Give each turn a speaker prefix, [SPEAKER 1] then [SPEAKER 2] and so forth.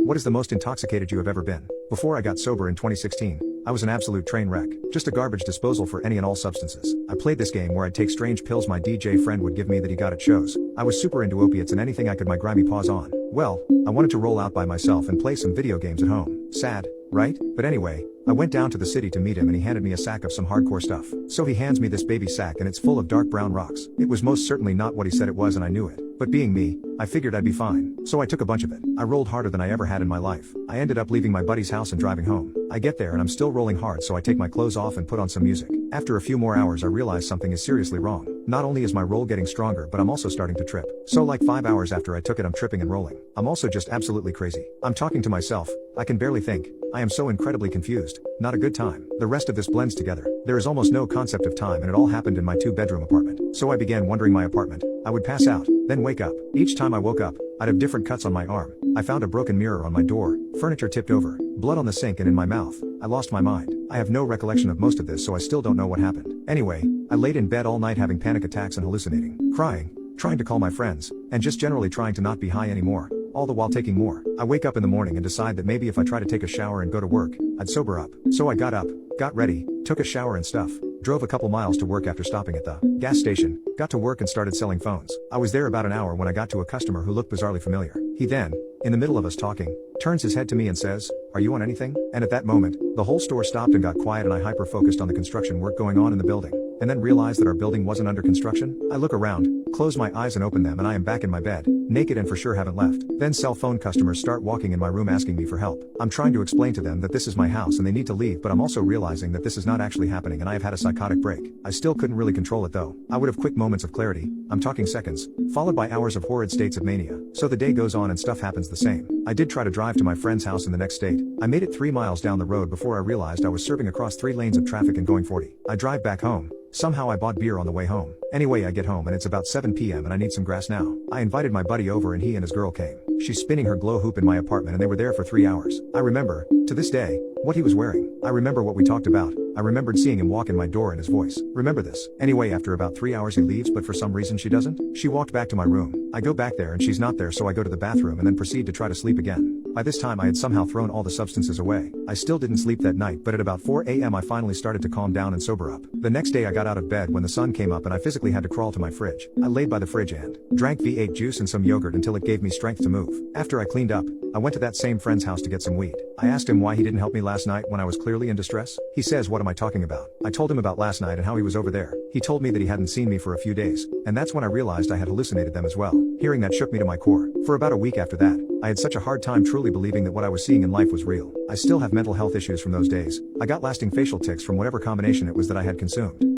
[SPEAKER 1] What is the most intoxicated you have ever been? Before I got sober in 2016, I was an absolute train wreck, just a garbage disposal for any and all substances. I played this game where I'd take strange pills my DJ friend would give me that he got at shows. I was super into opiates and anything I could my grimy paws on. Well, I wanted to roll out by myself and play some video games at home. Sad, right? But anyway, I went down to the city to meet him and he handed me a sack of some hardcore stuff. So he hands me this baby sack and it's full of dark brown rocks. It was most certainly not what he said it was and I knew it. But being me, I figured I'd be fine. So I took a bunch of it. I rolled harder than I ever had in my life. I ended up leaving my buddy's house and driving home. I get there and I'm still rolling hard, so I take my clothes off and put on some music. After a few more hours I realize something is seriously wrong. Not only is my roll getting stronger, but I'm also starting to trip. So like 5 hours after I took it I'm tripping and rolling. I'm also just absolutely crazy. I'm talking to myself. I can barely think. I am so incredibly confused. Not a good time. The rest of this blends together. There is almost no concept of time and it all happened in my 2-bedroom apartment. So I began wandering my apartment. I would pass out, then wake up. Each time I woke up, I'd have different cuts on my arm. I found a broken mirror on my door, furniture tipped over, blood on the sink and in my mouth. I lost my mind. I have no recollection of most of this, so I still don't know what happened. Anyway, I laid in bed all night having panic attacks and hallucinating, crying, trying to call my friends, and just generally trying to not be high anymore, all the while taking more. I wake up in the morning and decide that maybe if I try to take a shower and go to work, I'd sober up. So I got up, got ready, took a shower and stuff, drove a couple miles to work after stopping at the gas station, got to work and started selling phones. I was there about an hour when I got to a customer who looked bizarrely familiar. He then, in the middle of us talking, turns his head to me and says, "Are you on anything?" And at that moment, the whole store stopped and got quiet and I hyper-focused on the construction work going on in the building, and then realized that our building wasn't under construction. I look around, close my eyes and open them and I am back in my bed, naked and for sure haven't left. Then cell phone customers start walking in my room asking me for help. I'm trying to explain to them that this is my house and they need to leave, but I'm also realizing that this is not actually happening and I have had a psychotic break. I still couldn't really control it though. I would have quick moments of clarity, I'm talking seconds, followed by hours of horrid states of mania. So the day goes on and stuff happens the same. I did try to drive to my friend's house in the next state. I made it 3 miles down the road before I realized I was swerving across 3 lanes of traffic and going 40. I drive back home. Somehow I bought beer on the way home. Anyway, I get home and it's about 7 p.m. and I need some grass now. I invited my buddy over and he and his girl came. She's spinning her glow hoop in my apartment and they were there for 3 hours. I remember, to this day, what he was wearing. I remember what we talked about. I remembered seeing him walk in my door and his voice. Remember this. Anyway, after about 3 hours he leaves, but for some reason she doesn't. She walked back to my room. I go back there and she's not there, so I go to the bathroom and then proceed to try to sleep again. By this time I had somehow thrown all the substances away. I still didn't sleep that night, but at about 4 a.m. I finally started to calm down and sober up. The next day I got out of bed when the sun came up and I physically had to crawl to my fridge. I laid by the fridge and drank V8 juice and some yogurt until it gave me strength to move. After I cleaned up, I went to that same friend's house to get some weed. I asked him why he didn't help me last night when I was clearly in distress. He says, "What am I talking about?" I told him about last night and how he was over there. He told me that he hadn't seen me for a few days, and that's when I realized I had hallucinated them as well. Hearing that shook me to my core. For about a week after that, I had such a hard time truly believing that what I was seeing in life was real. I still have mental health issues from those days. I got lasting facial tics from whatever combination it was that I had consumed.